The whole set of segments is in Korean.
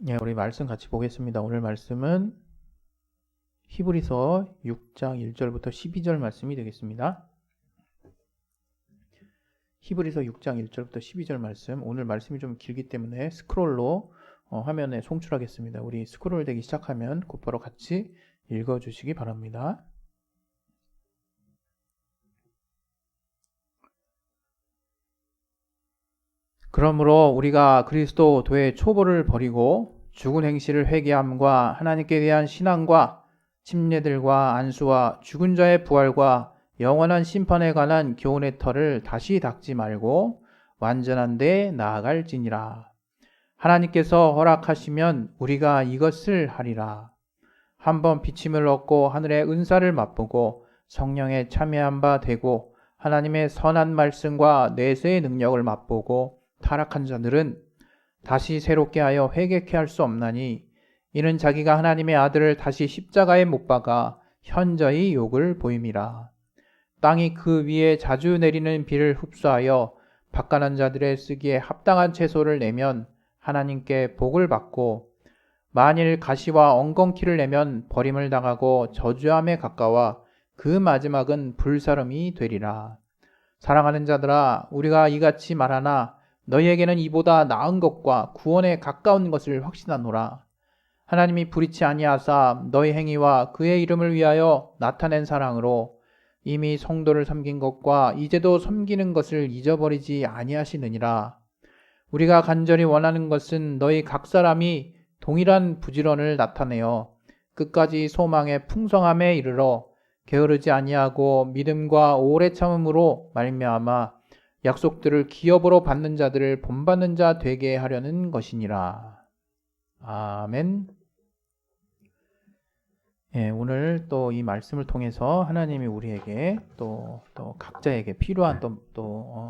예, 우리 말씀 같이 보겠습니다. 오늘 말씀은 히브리서 6장 1절부터 12절 말씀이 되겠습니다. 히브리서 6장 1절부터 12절 말씀. 오늘 말씀이 좀 길기 때문에 스크롤로 화면에 송출하겠습니다. 우리 스크롤 되기 시작하면 곧바로 같이 읽어주시기 바랍니다. 그러므로 우리가 그리스도도의 초보를 버리고 죽은 행실을 회개함과 하나님께 대한 신앙과 침례들과 안수와 죽은 자의 부활과 영원한 심판에 관한 교훈의 털을 다시 닦지 말고 완전한 데 나아갈지니라. 하나님께서 허락하시면 우리가 이것을 하리라. 한번 비침을 얻고 하늘의 은사를 맛보고 성령에 참여한 바 되고 하나님의 선한 말씀과 내세의 능력을 맛보고 타락한 자들은 다시 새롭게 하여 회개케 할 수 없나니 이는 자기가 하나님의 아들을 다시 십자가에 못 박아 현저히 욕을 보임이라. 땅이 그 위에 자주 내리는 비를 흡수하여 박간한 자들의 쓰기에 합당한 채소를 내면 하나님께 복을 받고 만일 가시와 엉겅퀴를 내면 버림을 당하고 저주함에 가까워 그 마지막은 불사름이 되리라. 사랑하는 자들아, 우리가 이같이 말하나 너희에게는 이보다 나은 것과 구원에 가까운 것을 확신하노라. 하나님이 불의치 아니하사 너희 행위와 그의 이름을 위하여 나타낸 사랑으로 이미 성도를 섬긴 것과 이제도 섬기는 것을 잊어버리지 아니하시느니라. 우리가 간절히 원하는 것은 너희 각 사람이 동일한 부지런을 나타내어 끝까지 소망의 풍성함에 이르러 게으르지 아니하고 믿음과 오래 참음으로 말미암아 약속들을 기업으로 받는 자들을 본받는 자 되게 하려는 것이니라. 아멘. 예, 오늘 또 이 말씀을 통해서 하나님이 우리에게 또 각자에게 필요한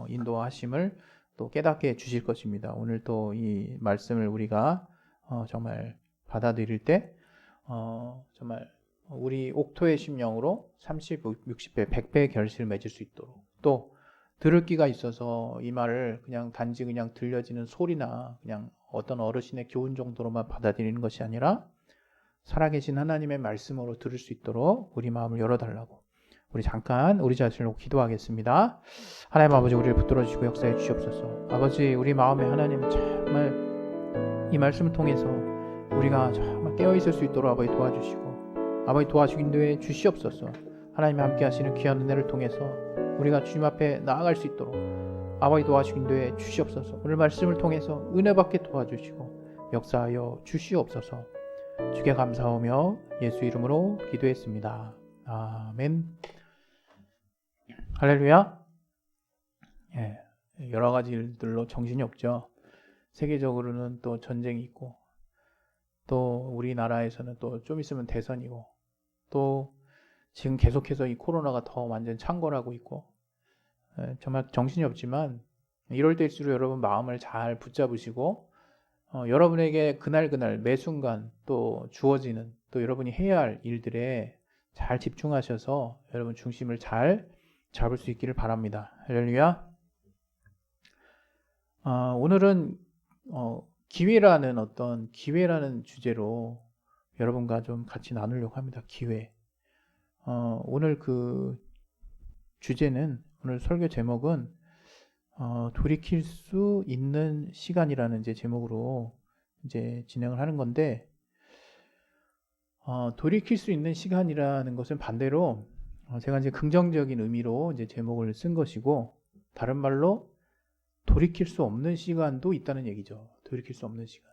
인도하심을 또 깨닫게 해 주실 것입니다. 오늘 또 이 말씀을 우리가 정말 받아들일 때 정말 우리 옥토의 심령으로 30, 60배, 100배의 결실을 맺을 수 있도록 또 들을 귀가 있어서 이 말을 그냥 단지 그냥 들려지는 소리나 그냥 어떤 어르신의 교훈 정도로만 받아들이는 것이 아니라 살아계신 하나님의 말씀으로 들을 수 있도록 우리 마음을 열어달라고 우리 잠깐 우리 자신을 기도하겠습니다. 하나님 아버지, 우리를 붙들어 주시고 역사해 주시옵소서. 아버지, 우리 마음에 하나님 정말 이 말씀을 통해서 우리가 정말 깨어있을 수 있도록 아버지 도와주시고 아버지 도와주긴 데 주시옵소서. 하나님이 함께 하시는 귀한 은혜를 통해서 우리가 주님 앞에 나아갈 수 있도록 아버지 도와주긴 데 주시옵소서. 오늘 말씀을 통해서 은혜 받게 도와주시고 역사하여 주시옵소서. 주께 감사하며 예수 이름으로 기도했습니다. 아멘. 할렐루야. 예, 여러 가지 일들로 정신이 없죠. 세계적으로는 또 전쟁이 있고 또 우리나라에서는 또 좀 있으면 대선이고 또 지금 계속해서 이 코로나가 더 완전 창궐하고 있고 정말 정신이 없지만 이럴 때일수록 여러분 마음을 잘 붙잡으시고 여러분에게 그날 매 순간 또 주어지는 또 여러분이 해야 할 일들에 잘 집중하셔서 여러분 중심을 잘 잡을 수 있기를 바랍니다. 할렐루야. 오늘은 기회라는 주제로 여러분과 좀 같이 나누려고 합니다. 기회. 오늘 그 주제는 오늘 설교 제목은 돌이킬 수 있는 시간이라는 이제 제목으로 이제 진행을 하는 건데 돌이킬 수 있는 시간이라는 것은 반대로 제가 이제 긍정적인 의미로 이제 제목을 쓴 것이고 다른 말로 돌이킬 수 없는 시간도 있다는 얘기죠. 돌이킬 수 없는 시간.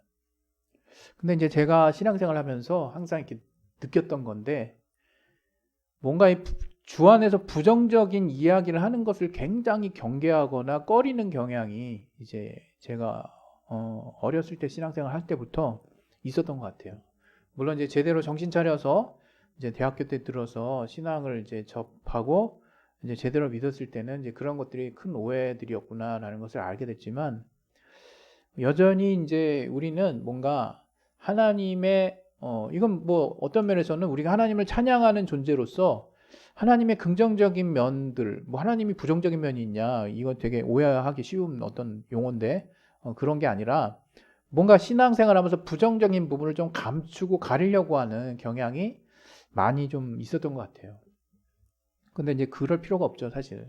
근데 이제 제가 신앙생활 하면서 항상 이렇게 느꼈던 건데 뭔가 주 안에서 부정적인 이야기를 하는 것을 굉장히 경계하거나 꺼리는 경향이 이제 제가 어렸을 때 신앙생활 할 때부터 있었던 것 같아요. 물론 이제 제대로 정신 차려서 이제 대학교 때 들어서 신앙을 이제 접하고 이제 제대로 믿었을 때는 이제 그런 것들이 큰 오해들이었구나라는 것을 알게 됐지만 여전히 이제 우리는 뭔가 하나님의 이건 뭐 어떤 면에서는 우리가 하나님을 찬양하는 존재로서 하나님의 긍정적인 면들, 뭐 하나님이 부정적인 면이 있냐, 이건 되게 오해하기 쉬운 어떤 용어인데 그런 게 아니라 뭔가 신앙생활하면서 부정적인 부분을 좀 감추고 가리려고 하는 경향이 많이 좀 있었던 것 같아요. 근데 이제 그럴 필요가 없죠, 사실.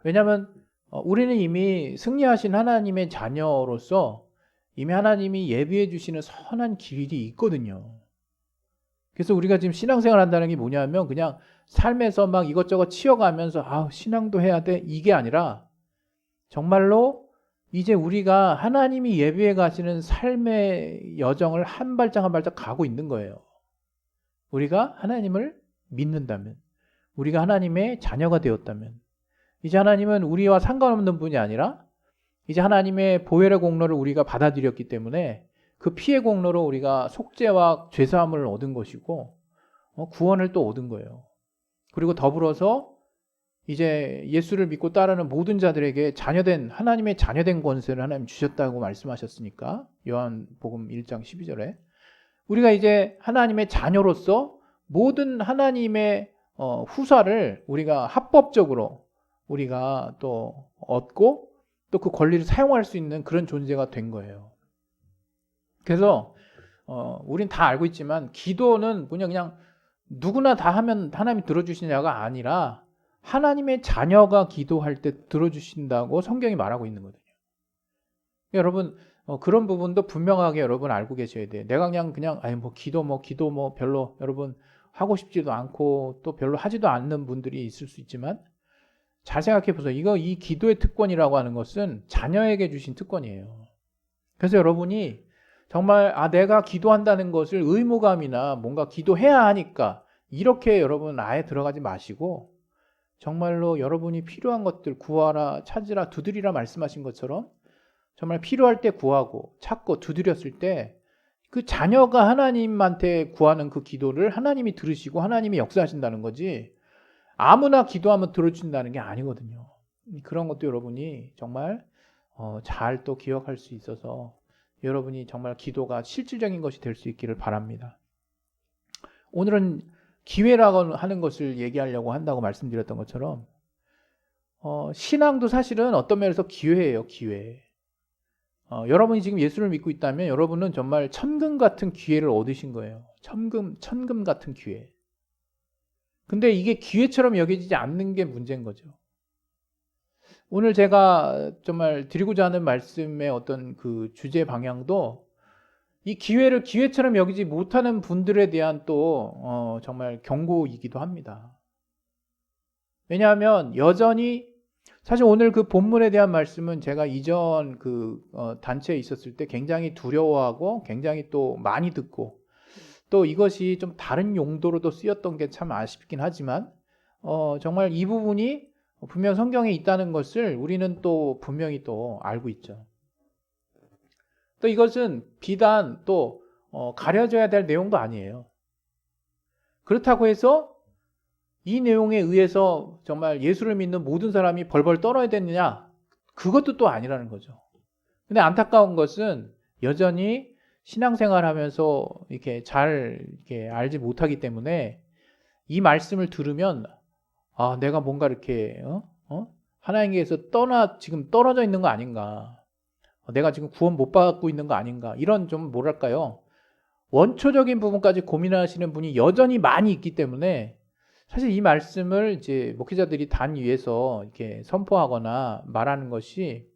왜냐하면 우리는 이미 승리하신 하나님의 자녀로서 이미 하나님이 예비해 주시는 선한 길이 있거든요. 그래서 우리가 지금 신앙생활 한다는 게 뭐냐면 그냥 삶에서 막 이것저것 치여가면서 신앙도 해야 돼 이게 아니라 정말로 이제 우리가 하나님이 예비해 가시는 삶의 여정을 한 발짝 한 발짝 가고 있는 거예요. 우리가 하나님을 믿는다면, 우리가 하나님의 자녀가 되었다면, 이제 하나님은 우리와 상관없는 분이 아니라 이제 하나님의 보혈의 공로를 우리가 받아들였기 때문에 그 피의 공로로 우리가 속죄와 죄사함을 얻은 것이고 구원을 또 얻은 거예요. 그리고 더불어서 이제 예수를 믿고 따르는 모든 자들에게 하나님의 자녀된 권세를 하나님 주셨다고 말씀하셨으니까 요한복음 1장 12절에 우리가 이제 하나님의 자녀로서 모든 하나님의 후사를 우리가 합법적으로 우리가 또 얻고 또 그 권리를 사용할 수 있는 그런 존재가 된 거예요. 그래서 우린 다 알고 있지만 기도는 그냥 누구나 다 하면 하나님이 들어주시냐가 아니라 하나님의 자녀가 기도할 때 들어주신다고 성경이 말하고 있는 거거든요. 여러분 그런 부분도 분명하게 여러분 알고 계셔야 돼요. 내가 그냥 기도 별로 여러분 하고 싶지도 않고 또 별로 하지도 않는 분들이 있을 수 있지만 잘 생각해 보세요. 이 기도의 특권이라고 하는 것은 자녀에게 주신 특권이에요. 그래서 여러분이 정말 내가 기도한다는 것을 의무감이나 뭔가 기도해야 하니까 이렇게 여러분 아예 들어가지 마시고 정말로 여러분이 필요한 것들 구하라, 찾으라, 두드리라 말씀하신 것처럼 정말 필요할 때 구하고 찾고 두드렸을 때 그 자녀가 하나님한테 구하는 그 기도를 하나님이 들으시고 하나님이 역사하신다는 거지 아무나 기도하면 들어준다는 게 아니거든요. 그런 것도 여러분이 정말 잘 또 기억할 수 있어서 여러분이 정말 기도가 실질적인 것이 될 수 있기를 바랍니다. 오늘은 기회라고 하는 것을 얘기하려고 한다고 말씀드렸던 것처럼 신앙도 사실은 어떤 면에서 기회예요. 기회. 여러분이 지금 예수를 믿고 있다면 여러분은 정말 천금 같은 기회를 얻으신 거예요. 천금 같은 기회. 근데 이게 기회처럼 여겨지지 않는 게 문제인 거죠. 오늘 제가 정말 드리고자 하는 말씀의 어떤 그 주제 방향도 이 기회를 기회처럼 여기지 못하는 분들에 대한 또 정말 경고이기도 합니다. 왜냐하면 여전히 사실 오늘 그 본문에 대한 말씀은 제가 이전 그 단체에 있었을 때 굉장히 두려워하고 굉장히 또 많이 듣고 또 이것이 좀 다른 용도로도 쓰였던 게 참 아쉽긴 하지만 정말 이 부분이 분명 성경에 있다는 것을 우리는 또 분명히 또 알고 있죠. 또 이것은 비단 또 가려져야 될 내용도 아니에요. 그렇다고 해서 이 내용에 의해서 정말 예수를 믿는 모든 사람이 벌벌 떨어야 되느냐? 그것도 또 아니라는 거죠. 근데 안타까운 것은 여전히 신앙생활 하면서 이렇게 알지 못하기 때문에 이 말씀을 들으면 내가 뭔가 이렇게 하나님께서 지금 떨어져 있는 거 아닌가? 내가 지금 구원 못 받고 있는 거 아닌가? 이런 좀 뭐랄까요? 원초적인 부분까지 고민하시는 분이 여전히 많이 있기 때문에 사실 이 말씀을 이제 목회자들이 단 위에서 이렇게 선포하거나 말하는 것이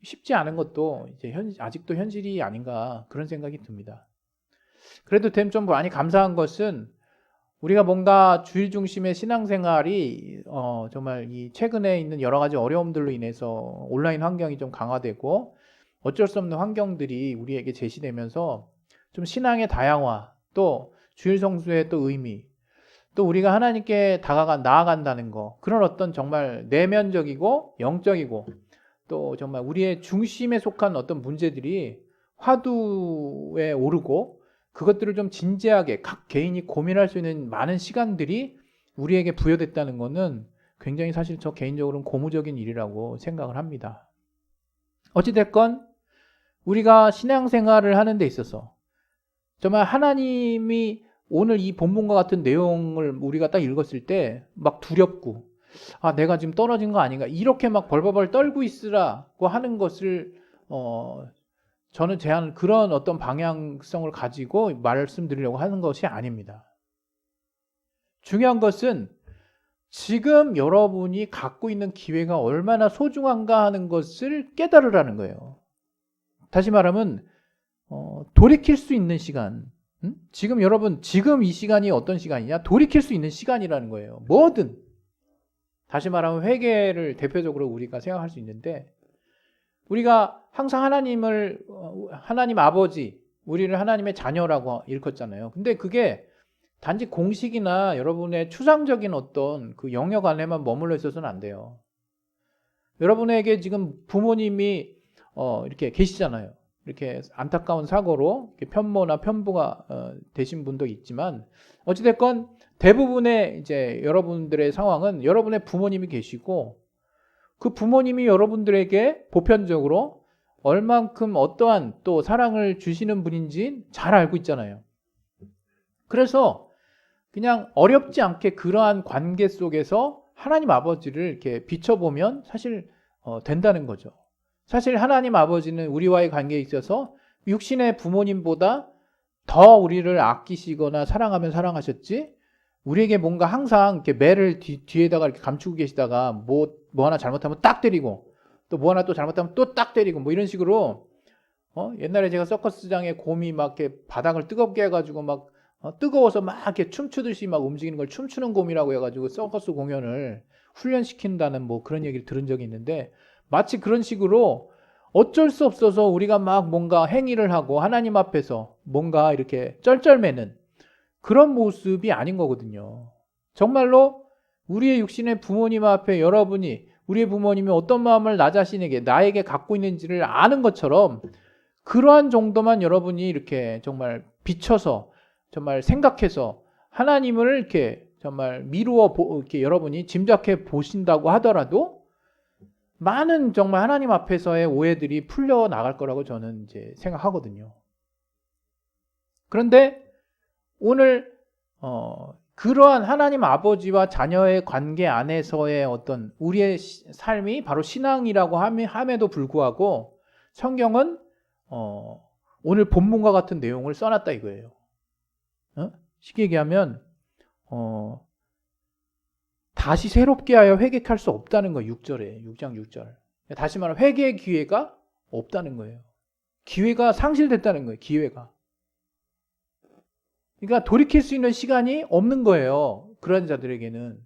쉽지 않은 것도 이제 아직도 현실이 아닌가 그런 생각이 듭니다. 그래도 좀 많이 감사한 것은 우리가 뭔가 주일 중심의 신앙생활이 정말 이 최근에 있는 여러 가지 어려움들로 인해서 온라인 환경이 좀 강화되고 어쩔 수 없는 환경들이 우리에게 제시되면서 좀 신앙의 다양화 또 주일 성수의 또 의미 또 우리가 하나님께 나아간다는 거 그런 어떤 정말 내면적이고 영적이고 또 정말 우리의 중심에 속한 어떤 문제들이 화두에 오르고 그것들을 좀 진지하게 각 개인이 고민할 수 있는 많은 시간들이 우리에게 부여됐다는 것은 굉장히 사실 저 개인적으로는 고무적인 일이라고 생각을 합니다. 어찌됐건 우리가 신앙생활을 하는 데 있어서 정말 하나님이 오늘 이 본문과 같은 내용을 우리가 딱 읽었을 때 막 두렵고 내가 지금 떨어진 거 아닌가 이렇게 막 벌벌벌 떨고 있으라고 하는 것을 저는 그런 어떤 방향성을 가지고 말씀드리려고 하는 것이 아닙니다. 중요한 것은 지금 여러분이 갖고 있는 기회가 얼마나 소중한가 하는 것을 깨달으라는 거예요. 다시 말하면 돌이킬 수 있는 시간. 지금 여러분, 지금 이 시간이 어떤 시간이냐? 돌이킬 수 있는 시간이라는 거예요. 뭐든. 다시 말하면 회개를 대표적으로 우리가 생각할 수 있는데, 우리가 항상 하나님 아버지, 우리를 하나님의 자녀라고 일컫잖아요. 근데 그게 단지 공식이나 여러분의 추상적인 어떤 그 영역 안에만 머물러 있어서는 안 돼요. 여러분에게 지금 부모님이 이렇게 계시잖아요. 이렇게 안타까운 사고로 이렇게 편모나 편부가 되신 분도 있지만, 어찌됐건 대부분의 이제 여러분들의 상황은 여러분의 부모님이 계시고, 그 부모님이 여러분들에게 보편적으로 얼만큼 어떠한 또 사랑을 주시는 분인지 잘 알고 있잖아요. 그래서 그냥 어렵지 않게 그러한 관계 속에서 하나님 아버지를 이렇게 비춰보면 사실 된다는 거죠. 사실 하나님 아버지는 우리와의 관계에 있어서 육신의 부모님보다 더 우리를 아끼시거나 사랑하셨지, 우리에게 뭔가 항상 이렇게 매를 뒤에다가 이렇게 감추고 계시다가 뭐 하나 잘못하면 딱 때리고, 또 뭐 하나 또 잘못하면 또 딱 때리고, 뭐 이런 식으로 옛날에 제가 서커스장에 곰이 막 이렇게 바닥을 뜨겁게 해가지고 막 뜨거워서 막 이렇게 춤추듯이 막 움직이는 걸 춤추는 곰이라고 해가지고 서커스 공연을 훈련시킨다는 뭐 그런 얘기를 들은 적이 있는데, 마치 그런 식으로 어쩔 수 없어서 우리가 막 뭔가 행위를 하고 하나님 앞에서 뭔가 이렇게 쩔쩔매는 그런 모습이 아닌 거거든요. 정말로 우리의 육신의 부모님 앞에 여러분이, 우리의 부모님이 어떤 마음을 나에게 갖고 있는지를 아는 것처럼, 그러한 정도만 여러분이 이렇게 정말 비춰서 정말 생각해서 하나님을 이렇게 정말 이렇게 여러분이 짐작해 보신다고 하더라도 많은 정말 하나님 앞에서의 오해들이 풀려 나갈 거라고 저는 이제 생각하거든요. 그런데 오늘 그러한 하나님 아버지와 자녀의 관계 안에서의 어떤 우리의 삶이 바로 신앙이라고 함에도 불구하고 성경은 오늘 본문과 같은 내용을 써놨다 이거예요. 쉽게 얘기하면 다시 새롭게 하여 회개할 수 없다는 거예요. 6장 6절. 다시 말하면 회개의 기회가 없다는 거예요. 기회가 상실됐다는 거예요. 기회가. 그러니까 돌이킬 수 있는 시간이 없는 거예요. 그런 자들에게는.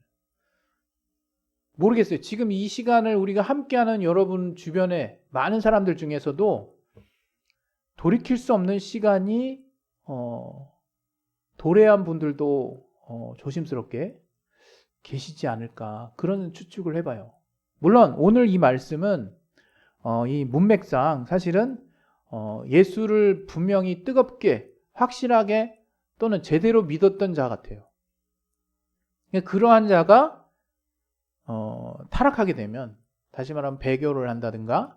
모르겠어요. 지금 이 시간을 우리가 함께하는 여러분 주변에 많은 사람들 중에서도 돌이킬 수 없는 시간이 도래한 분들도 조심스럽게 계시지 않을까, 그런 추측을 해봐요. 물론 오늘 이 말씀은 이 문맥상 사실은 예수를 분명히 뜨겁게 확실하게 또는 제대로 믿었던 자 같아요. 그러한 자가 타락하게 되면, 다시 말하면 배교를 한다든가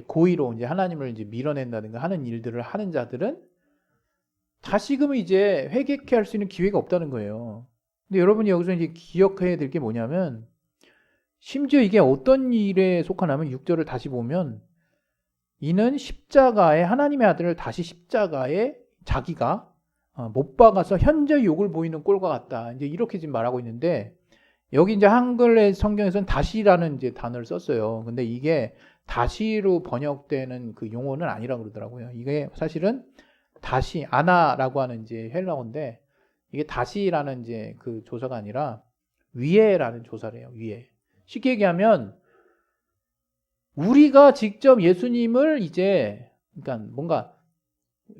고의로 이제 하나님을 이제 밀어낸다든가 하는 일들을 하는 자들은 다시금 이제 회개케 할 수 있는 기회가 없다는 거예요. 근데 여러분이 여기서 이제 기억해야 될 게 뭐냐면, 심지어 이게 어떤 일에 속하냐면 6절을 다시 보면, 이는 십자가에 하나님의 아들을 다시 십자가에 자기가 못 박아서 현재 욕을 보이는 꼴과 같다. 이제 이렇게 지금 말하고 있는데, 여기 이제 한글의 성경에서는 다시라는 이제 단어를 썼어요. 근데 이게 다시로 번역되는 그 용어는 아니라고 그러더라고요. 이게 사실은 다시 아나라고 하는 이제 헬라어인데, 이게 다시라는 이제 그 조사가 아니라 위에라는 조사래요. 위에. 쉽게 얘기하면 우리가 직접 예수님을 이제, 그러니까 뭔가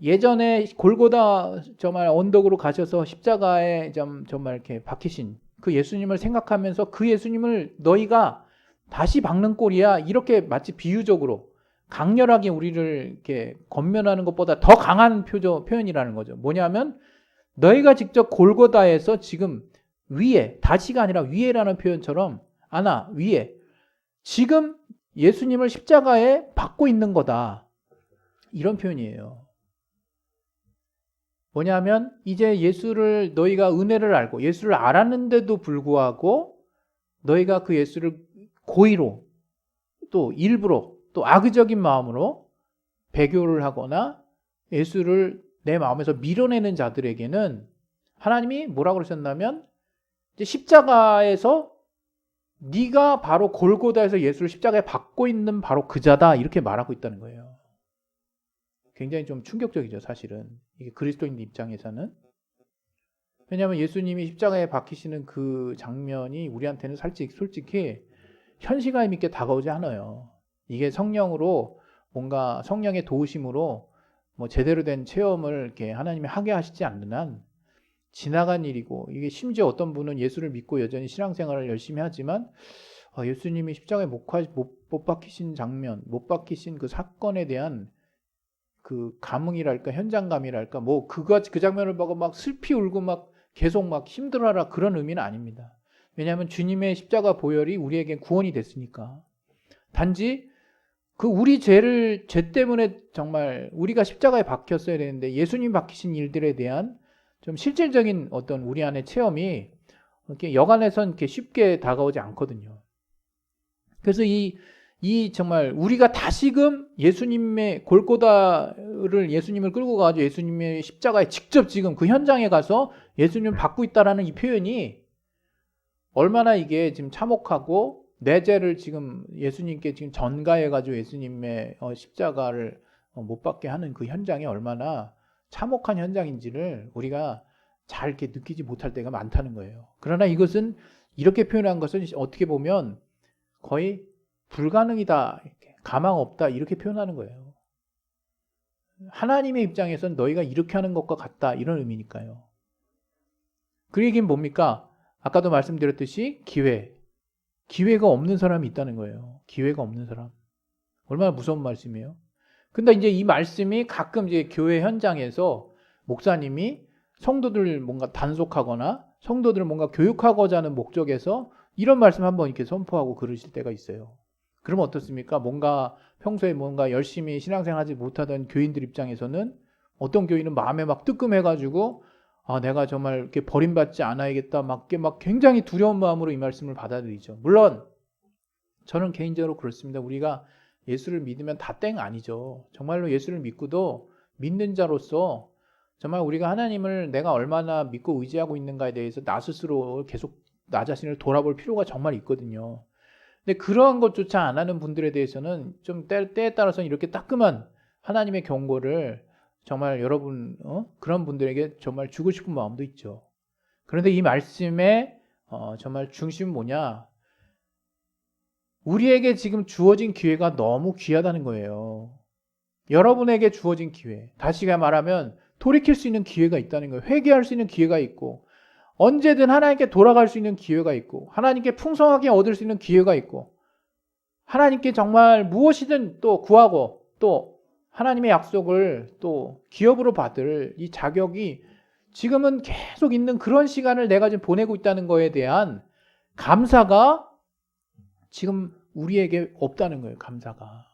예전에 골고다 정말 언덕으로 가셔서 십자가에 정말 이렇게 박히신 그 예수님을 생각하면서 그 예수님을 너희가 다시 박는 꼴이야, 이렇게 마치 비유적으로 강렬하게 우리를 이렇게 권면하는 것보다 더 강한 표현이라는 거죠. 뭐냐면 너희가 직접 골고다에서 지금 위에, 다시가 아니라 위에라는 표현처럼 아나 위에 지금 예수님을 십자가에 박고 있는 거다, 이런 표현이에요. 뭐냐면 이제 예수를 너희가 은혜를 알고 예수를 알았는데도 불구하고 너희가 그 예수를 고의로 또 일부러 또 악의적인 마음으로 배교를 하거나 예수를 내 마음에서 밀어내는 자들에게는 하나님이 뭐라고 그러셨냐면 이제 십자가에서 네가 바로 골고다에서 예수를 십자가에 받고 있는 바로 그 자다 이렇게 말하고 있다는 거예요. 굉장히 좀 충격적이죠, 사실은. 이게 그리스도인 입장에서는. 왜냐하면 예수님이 십자가에 박히시는 그 장면이 우리한테는 솔직히 현시감 있게 다가오지 않아요. 이게 성령으로 뭔가 성령의 도우심으로 뭐 제대로 된 체험을 이렇게 하나님이 하게 하시지 않는 한 지나간 일이고, 이게 심지어 어떤 분은 예수를 믿고 여전히 신앙생활을 열심히 하지만 예수님이 십자가에 못 박히신 장면, 못 박히신 그 사건에 대한 그 감흥이랄까 현장감이랄까 뭐 그 장면을 보고 막 슬피 울고 막 계속 막 힘들어하라 그런 의미는 아닙니다. 왜냐하면 주님의 십자가 보혈이 우리에게 구원이 됐으니까. 단지 그 우리 죄 때문에 정말 우리가 십자가에 박혔어야 되는데 예수님 박히신 일들에 대한 좀 실질적인 어떤 우리 안의 체험이 이렇게 여간에선 이렇게 쉽게 다가오지 않거든요. 그래서 이 정말 우리가 다시금 예수님의 예수님을 끌고 가서 예수님의 십자가에 직접 지금 그 현장에 가서 예수님을 받고 있다라는 이 표현이 얼마나 이게 지금 참혹하고 내 죄를 지금 예수님께 지금 전가해가지고 예수님의 십자가를 못 받게 하는 그 현장이 얼마나 참혹한 현장인지를 우리가 잘 이렇게 느끼지 못할 때가 많다는 거예요. 그러나 이것은 이렇게 표현한 것은 어떻게 보면 거의 불가능이다, 가망 없다 이렇게 표현하는 거예요. 하나님의 입장에서는 너희가 이렇게 하는 것과 같다 이런 의미니까요. 그 얘기는 뭡니까? 아까도 말씀드렸듯이 기회가 없는 사람이 있다는 거예요. 기회가 없는 사람. 얼마나 무서운 말씀이에요. 근데 이제 이 말씀이 가끔 이제 교회 현장에서 목사님이 성도들 뭔가 단속하거나 성도들을 뭔가 교육하고자 하는 목적에서 이런 말씀 한번 이렇게 선포하고 그러실 때가 있어요. 그러면 어떻습니까? 뭔가 평소에 뭔가 열심히 신앙생활하지 못하던 교인들 입장에서는 어떤 교인은 마음에 막 뜨끔해가지고 내가 정말 이렇게 버림받지 않아야겠다 막 굉장히 두려운 마음으로 이 말씀을 받아들이죠. 물론 저는 개인적으로 그렇습니다. 우리가 예수를 믿으면 다 땡 아니죠. 정말로 예수를 믿고도 믿는 자로서 정말 우리가 하나님을 내가 얼마나 믿고 의지하고 있는가에 대해서 나 스스로 계속 나 자신을 돌아볼 필요가 정말 있거든요. 근데 그러한 것조차 안 하는 분들에 대해서는 좀 때에 따라서는 이렇게 따끔한 하나님의 경고를 정말 여러분 그런 분들에게 정말 주고 싶은 마음도 있죠. 그런데 이 말씀의 정말 중심은 뭐냐? 우리에게 지금 주어진 기회가 너무 귀하다는 거예요. 여러분에게 주어진 기회, 다시 말하면 돌이킬 수 있는 기회가 있다는 거예요. 회개할 수 있는 기회가 있고 언제든 하나님께 돌아갈 수 있는 기회가 있고 하나님께 풍성하게 얻을 수 있는 기회가 있고 하나님께 정말 무엇이든 또 구하고 또 하나님의 약속을 또 기업으로 받을 이 자격이 지금은 계속 있는 그런 시간을 내가 지금 보내고 있다는 거에 대한 감사가 지금 우리에게 없다는 거예요. 감사가.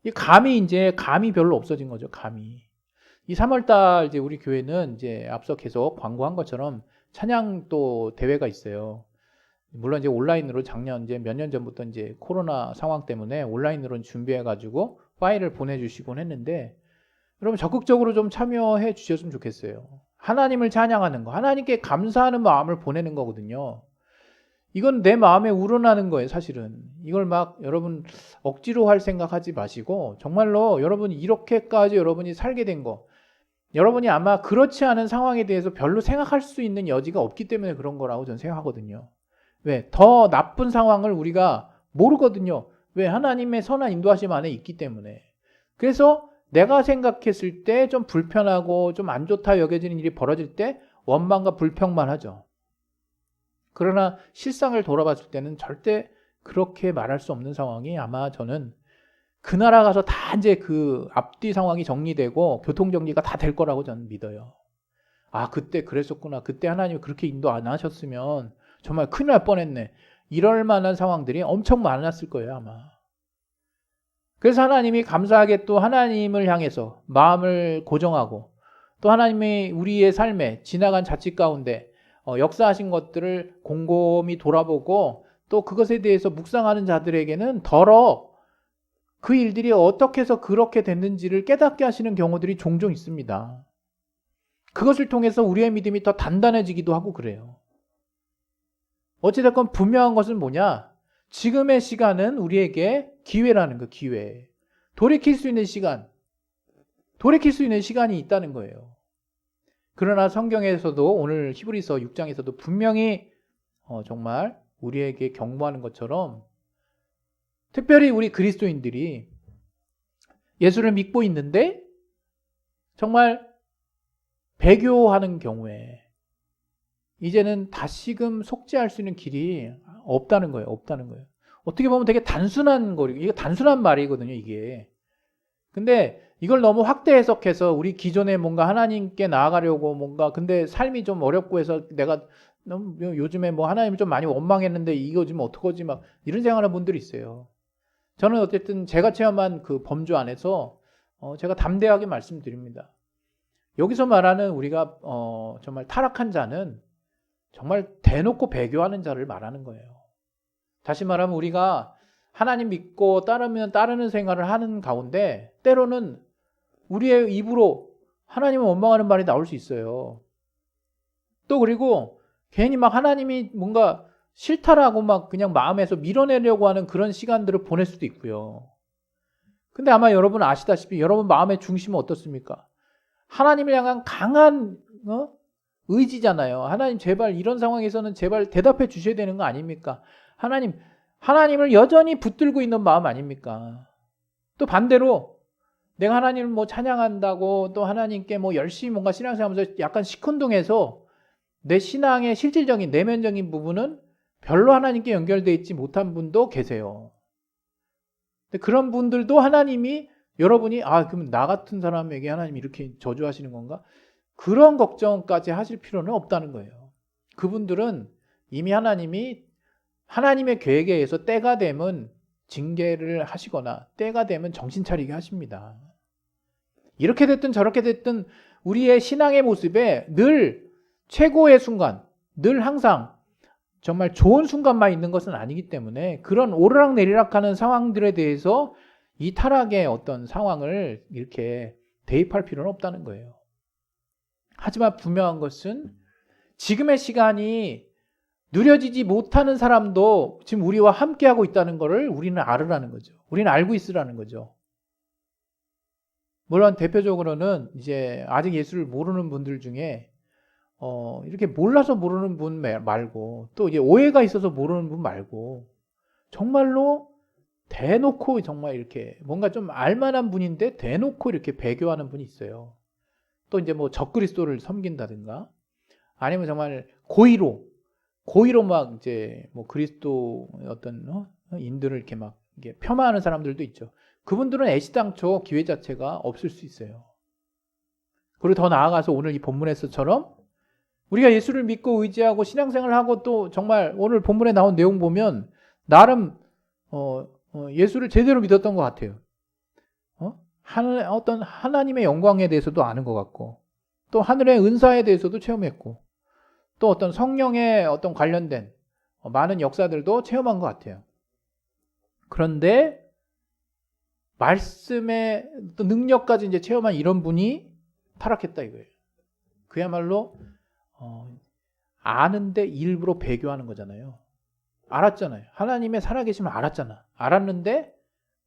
이 감이 별로 없어진 거죠. 감이. 이 3월달 이제 우리 교회는 이제 앞서 계속 광고한 것처럼 찬양 또 대회가 있어요. 물론 이제 온라인으로 작년 이제 몇 년 전부터 이제 코로나 상황 때문에 온라인으로 준비해가지고 파일을 보내주시곤 했는데 여러분 적극적으로 좀 참여해 주셨으면 좋겠어요. 하나님을 찬양하는 거, 하나님께 감사하는 마음을 보내는 거거든요. 이건 내 마음에 우러나는 거예요, 사실은. 이걸 막 여러분 억지로 할 생각하지 마시고 정말로 여러분이 이렇게까지 여러분이 살게 된 거, 여러분이 아마 그렇지 않은 상황에 대해서 별로 생각할 수 있는 여지가 없기 때문에 그런 거라고 저는 생각하거든요. 왜? 더 나쁜 상황을 우리가 모르거든요. 왜? 하나님의 선한 인도하심 안에 있기 때문에. 그래서 내가 생각했을 때 좀 불편하고 좀 안 좋다 여겨지는 일이 벌어질 때 원망과 불평만 하죠. 그러나 실상을 돌아봤을 때는 절대 그렇게 말할 수 없는 상황이 아마 저는 그 나라 가서 다 이제 그 앞뒤 상황이 정리되고 교통 정리가 다 될 거라고 저는 믿어요. 그때 그랬었구나. 그때 하나님이 그렇게 인도 안 하셨으면 정말 큰일 날 뻔했네. 이럴 만한 상황들이 엄청 많았을 거예요, 아마. 그래서 하나님이 감사하게 또 하나님을 향해서 마음을 고정하고 또 하나님이 우리의 삶에 지나간 자칫 가운데 역사하신 것들을 곰곰이 돌아보고 또 그것에 대해서 묵상하는 자들에게는 더러 그 일들이 어떻게 해서 그렇게 됐는지를 깨닫게 하시는 경우들이 종종 있습니다. 그것을 통해서 우리의 믿음이 더 단단해지기도 하고 그래요. 어찌됐건 분명한 것은 뭐냐? 지금의 시간은 우리에게 기회라는 거, 기회. 돌이킬 수 있는 시간, 돌이킬 수 있는 시간이 있다는 거예요. 그러나 성경에서도 오늘 히브리서 6장에서도 분명히 정말 우리에게 경고하는 것처럼 특별히 우리 그리스도인들이 예수를 믿고 있는데 정말 배교하는 경우에 이제는 다시금 속죄할 수 있는 길이 없다는 거예요. 없다는 거예요. 어떻게 보면 되게 단순한 거리고, 이게 단순한 말이거든요, 이게. 근데 이걸 너무 확대 해석해서 우리 기존에 뭔가 하나님께 나아가려고 뭔가, 근데 삶이 좀 어렵고 해서 내가 너무 요즘에 뭐 하나님을 좀 많이 원망했는데 이거 좀 어떡하지 막 이런 생각하는 분들이 있어요. 저는 어쨌든 제가 체험한 그 범주 안에서 제가 담대하게 말씀드립니다. 여기서 말하는 우리가 정말 타락한 자는 정말 대놓고 배교하는 자를 말하는 거예요. 다시 말하면 우리가 하나님 믿고 따르는 생활을 하는 가운데 때로는 우리의 입으로 하나님을 원망하는 말이 나올 수 있어요. 또 그리고 괜히 막 하나님이 뭔가 싫다라고 막 그냥 마음에서 밀어내려고 하는 그런 시간들을 보낼 수도 있고요. 근데 아마 여러분 아시다시피 여러분 마음의 중심은 어떻습니까? 하나님을 향한 강한 의지잖아요. 하나님 제발 이런 상황에서는 제발 대답해 주셔야 되는 거 아닙니까? 하나님을 여전히 붙들고 있는 마음 아닙니까? 또 반대로 내가 하나님을 뭐 찬양한다고 또 하나님께 뭐 열심히 뭔가 신앙생활하면서 약간 시큰둥해서 내 신앙의 실질적인 내면적인 부분은 별로 하나님께 연결되어 있지 못한 분도 계세요. 근데 그런 분들도 하나님이 여러분이 그럼 나 같은 사람에게 하나님이 이렇게 저주하시는 건가? 그런 걱정까지 하실 필요는 없다는 거예요. 그분들은 이미 하나님의 계획에 의해서 때가 되면 징계를 하시거나 때가 되면 정신 차리게 하십니다. 이렇게 됐든 저렇게 됐든 우리의 신앙의 모습에 늘 최고의 순간, 늘 항상 정말 좋은 순간만 있는 것은 아니기 때문에 그런 오르락내리락하는 상황들에 대해서 이 타락의 어떤 상황을 이렇게 대입할 필요는 없다는 거예요. 하지만 분명한 것은 지금의 시간이 누려지지 못하는 사람도 지금 우리와 함께하고 있다는 것을 우리는 알으라는 거죠. 우리는 알고 있으라는 거죠. 물론 대표적으로는 이제 아직 예수를 모르는 분들 중에 이렇게 몰라서 모르는 분 말고 또 이제 오해가 있어서 모르는 분 말고 정말로 대놓고 정말 이렇게 뭔가 좀 알만한 분인데 대놓고 이렇게 배교하는 분이 있어요. 또 이제 뭐 적그리스도를 섬긴다든가 아니면 정말 고의로 막 이제 뭐 그리스도 어떤 인들을 이렇게 막 이게 폄하하는 사람들도 있죠. 그분들은 애시당초 기회 자체가 없을 수 있어요. 그리고 더 나아가서 오늘 이 본문에서처럼 우리가 예수를 믿고 의지하고 신앙생활을 하고 또 정말 오늘 본문에 나온 내용 보면 나름 예수를 제대로 믿었던 것 같아요. 어떤 하나님의 영광에 대해서도 아는 것 같고 또 하늘의 은사에 대해서도 체험했고 또 어떤 성령의 어떤 관련된 많은 역사들도 체험한 것 같아요. 그런데 말씀의 또 능력까지 이제 체험한 이런 분이 타락했다 이거예요. 그야말로 아는데 일부러 배교하는 거잖아요. 알았잖아요. 하나님의 살아계심을 알았잖아. 알았는데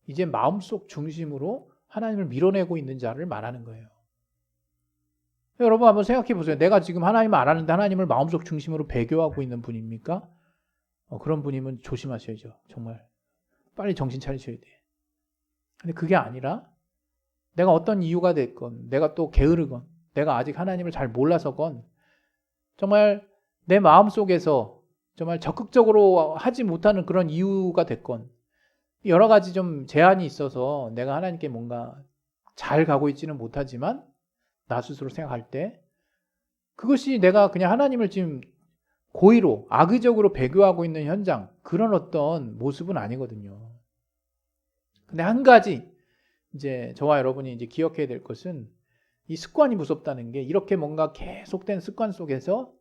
이제 마음속 중심으로 하나님을 밀어내고 있는 자를 말하는 거예요. 여러분 한번 생각해 보세요. 내가 지금 하나님을 알았는데 하나님을 마음속 중심으로 배교하고 있는 분입니까? 그런 분이면 조심하셔야죠. 정말 빨리 정신 차리셔야 돼. 근데 그게 아니라 내가 어떤 이유가 됐건 내가 또 게으르건 내가 아직 하나님을 잘 몰라서건 정말 내 마음속에서 정말 적극적으로 하지 못하는 그런 이유가 됐건 여러 가지 좀 제한이 있어서 내가 하나님께 뭔가 잘 가고 있지는 못하지만 나 스스로 생각할 때 그것이 내가 그냥 하나님을 지금 고의로 악의적으로 배교하고 있는 현장 그런 어떤 모습은 아니거든요. 근데 한 가지 이제 저와 여러분이 이제 기억해야 될 것은 이 습관이 무섭다는 게 이렇게 뭔가 계속된 습관 속에서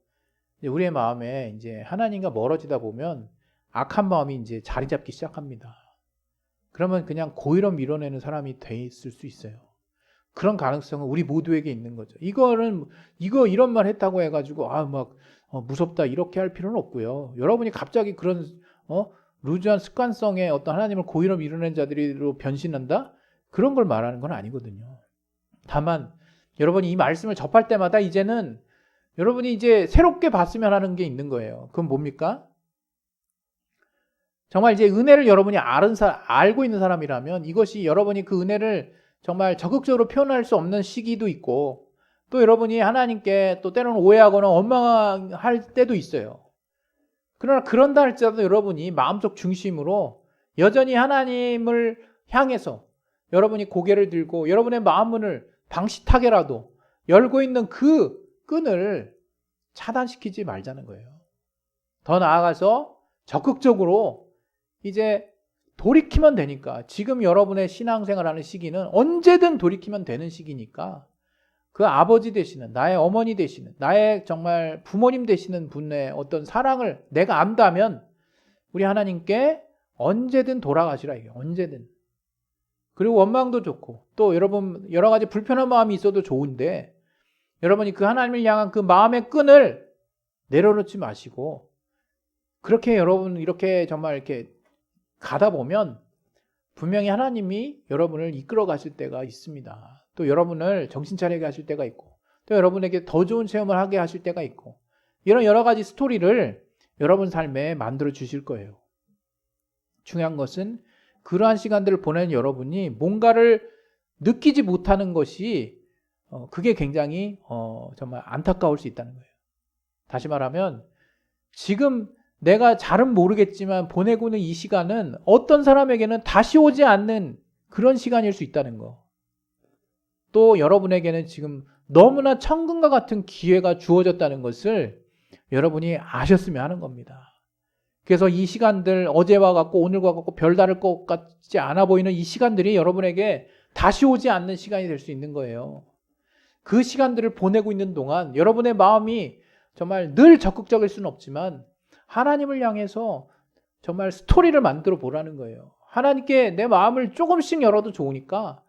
이제 우리의 마음에 이제 하나님과 멀어지다 보면 악한 마음이 이제 자리 잡기 시작합니다. 그러면 그냥 고의로 밀어내는 사람이 돼 있을 수 있어요. 그런 가능성은 우리 모두에게 있는 거죠. 이런 말 했다고 해가지고 무섭다 이렇게 할 필요는 없고요. 여러분이 갑자기 그런 루즈한 습관성의 어떤 하나님을 고의로 밀어낸 자들로 변신한다? 그런 걸 말하는 건 아니거든요. 다만 여러분이 이 말씀을 접할 때마다 이제는 여러분이 이제 새롭게 봤으면 하는 게 있는 거예요. 그건 뭡니까? 정말 이제 은혜를 여러분이 알고 있는 사람이라면 이것이 여러분이 그 은혜를 정말 적극적으로 표현할 수 없는 시기도 있고, 또 여러분이 하나님께 또 때로는 오해하거나 원망할 때도 있어요. 그러나 그런다 할지라도 여러분이 마음속 중심으로 여전히 하나님을 향해서 여러분이 고개를 들고 여러분의 마음문을 방싯하게라도 열고 있는 그 끈을 차단시키지 말자는 거예요. 더 나아가서 적극적으로 이제 돌이키면 되니까, 지금 여러분의 신앙생활하는 시기는 언제든 돌이키면 되는 시기니까 그 아버지 되시는, 나의 어머니 되시는, 나의 정말 부모님 되시는 분의 어떤 사랑을 내가 안다면 우리 하나님께 언제든 돌아가시라, 이게 언제든. 그리고 원망도 좋고 또 여러분 여러 가지 불편한 마음이 있어도 좋은데, 여러분이 그 하나님을 향한 그 마음의 끈을 내려놓지 마시고, 그렇게 여러분 이렇게 정말 이렇게 가다 보면 분명히 하나님이 여러분을 이끌어 가실 때가 있습니다. 또 여러분을 정신 차리게 하실 때가 있고, 또 여러분에게 더 좋은 체험을 하게 하실 때가 있고, 이런 여러 가지 스토리를 여러분 삶에 만들어 주실 거예요. 중요한 것은 그러한 시간들을 보내는 여러분이 뭔가를 느끼지 못하는 것이 그게 굉장히 정말 안타까울 수 있다는 거예요. 다시 말하면 지금 내가 잘은 모르겠지만 보내고 있는 이 시간은 어떤 사람에게는 다시 오지 않는 그런 시간일 수 있다는 거. 또 여러분에게는 지금 너무나 천금과 같은 기회가 주어졌다는 것을 여러분이 아셨으면 하는 겁니다. 그래서 이 시간들, 어제와 같고 오늘과 같고 별다를 것 같지 않아 보이는 이 시간들이 여러분에게 다시 오지 않는 시간이 될 수 있는 거예요. 그 시간들을 보내고 있는 동안 여러분의 마음이 정말 늘 적극적일 수는 없지만 하나님을 향해서 정말 스토리를 만들어 보라는 거예요. 하나님께 내 마음을 조금씩 열어도 좋으니까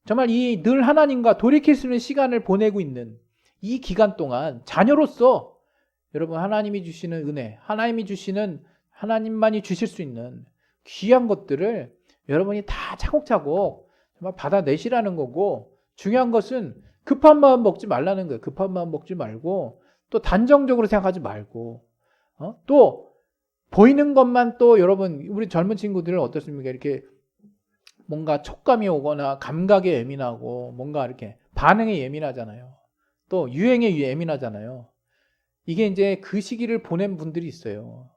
정말 이 늘 하나님과 돌이킬 수 있는 시간을 보내고 있는 이 기간 동안 자녀로서 여러분 하나님이 주시는 은혜, 하나님만이 주실 수 있는 귀한 것들을 여러분이 다 차곡차곡 정말 받아내시라는 거고, 중요한 것은 급한 마음 먹지 말라는 거예요. 급한 마음 먹지 말고 또 단정적으로 생각하지 말고 또 보이는 것만, 또 여러분 우리 젊은 친구들은 어떻습니까? 이렇게 뭔가 촉감이 오거나 감각에 예민하고 뭔가 이렇게 반응에 예민하잖아요. 또 유행에 예민하잖아요. 이게 이제 그 시기를 보낸 분들이 있어요.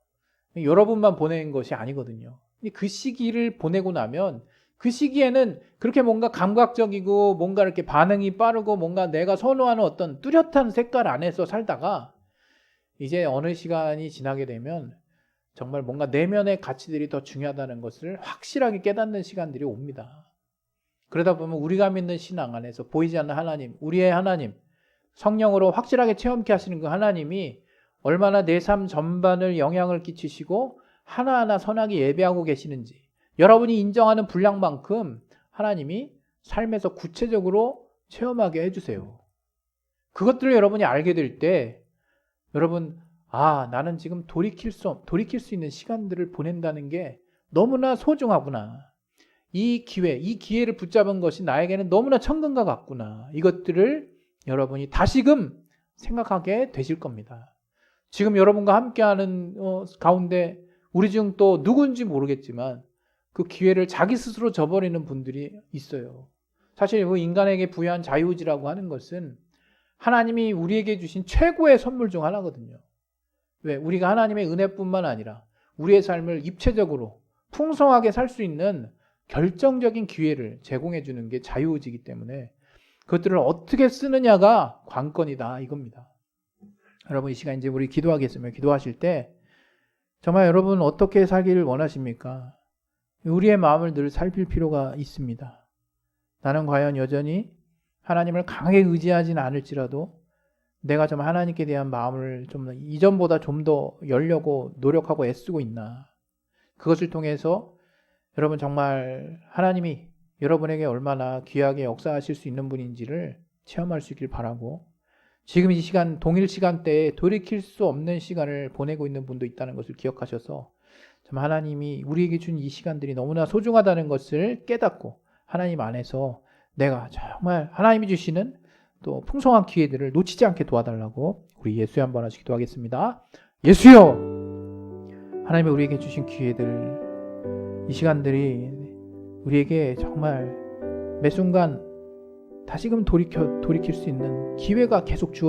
여러분만 보낸 것이 아니거든요. 그 시기를 보내고 나면 그 시기에는 그렇게 뭔가 감각적이고 뭔가 이렇게 반응이 빠르고 뭔가 내가 선호하는 어떤 뚜렷한 색깔 안에서 살다가 이제 어느 시간이 지나게 되면 정말 뭔가 내면의 가치들이 더 중요하다는 것을 확실하게 깨닫는 시간들이 옵니다. 그러다 보면 우리가 믿는 신앙 안에서 보이지 않는 하나님, 우리의 하나님, 성령으로 확실하게 체험케 하시는 그 하나님이 얼마나 내 삶 전반을 영향을 끼치시고 하나하나 선하게 예배하고 계시는지 여러분이 인정하는 분량만큼 하나님이 삶에서 구체적으로 체험하게 해주세요. 그것들을 여러분이 알게 될 때 여러분, 나는 지금 돌이킬 수 있는 시간들을 보낸다는 게 너무나 소중하구나. 이 기회를 붙잡은 것이 나에게는 너무나 천금과 같구나. 이것들을 여러분이 다시금 생각하게 되실 겁니다. 지금 여러분과 함께하는 가운데 우리 중 또 누군지 모르겠지만 그 기회를 자기 스스로 저버리는 분들이 있어요. 사실 그 인간에게 부여한 자유의지라고 하는 것은 하나님이 우리에게 주신 최고의 선물 중 하나거든요. 왜? 우리가 하나님의 은혜뿐만 아니라 우리의 삶을 입체적으로 풍성하게 살 수 있는 결정적인 기회를 제공해 주는 게 자유의지이기 때문에 그것들을 어떻게 쓰느냐가 관건이다, 이겁니다. 여러분, 이 시간 이제 우리 기도하겠습니다. 기도하실 때 정말 여러분 어떻게 살기를 원하십니까? 우리의 마음을 늘 살필 필요가 있습니다. 나는 과연 여전히 하나님을 강하게 의지하지는 않을지라도 내가 좀 하나님께 대한 마음을 좀 이전보다 좀 더 열려고 노력하고 애쓰고 있나? 그것을 통해서 여러분 정말 하나님이 여러분에게 얼마나 귀하게 역사하실 수 있는 분인지를 체험할 수 있길 바라고, 지금 이 시간 동일 시간대에 돌이킬 수 없는 시간을 보내고 있는 분도 있다는 것을 기억하셔서 정말 하나님이 우리에게 준 이 시간들이 너무나 소중하다는 것을 깨닫고 하나님 안에서 내가 정말 하나님이 주시는 또 풍성한 기회들을 놓치지 않게 도와달라고 우리 예수에 한번 하시 기도하겠습니다. 예수여, 하나님이 우리에게 주신 기회들, 이 시간들이 우리에게 정말 매 순간 다시금 돌이킬 수 있는 기회가 계속 주어져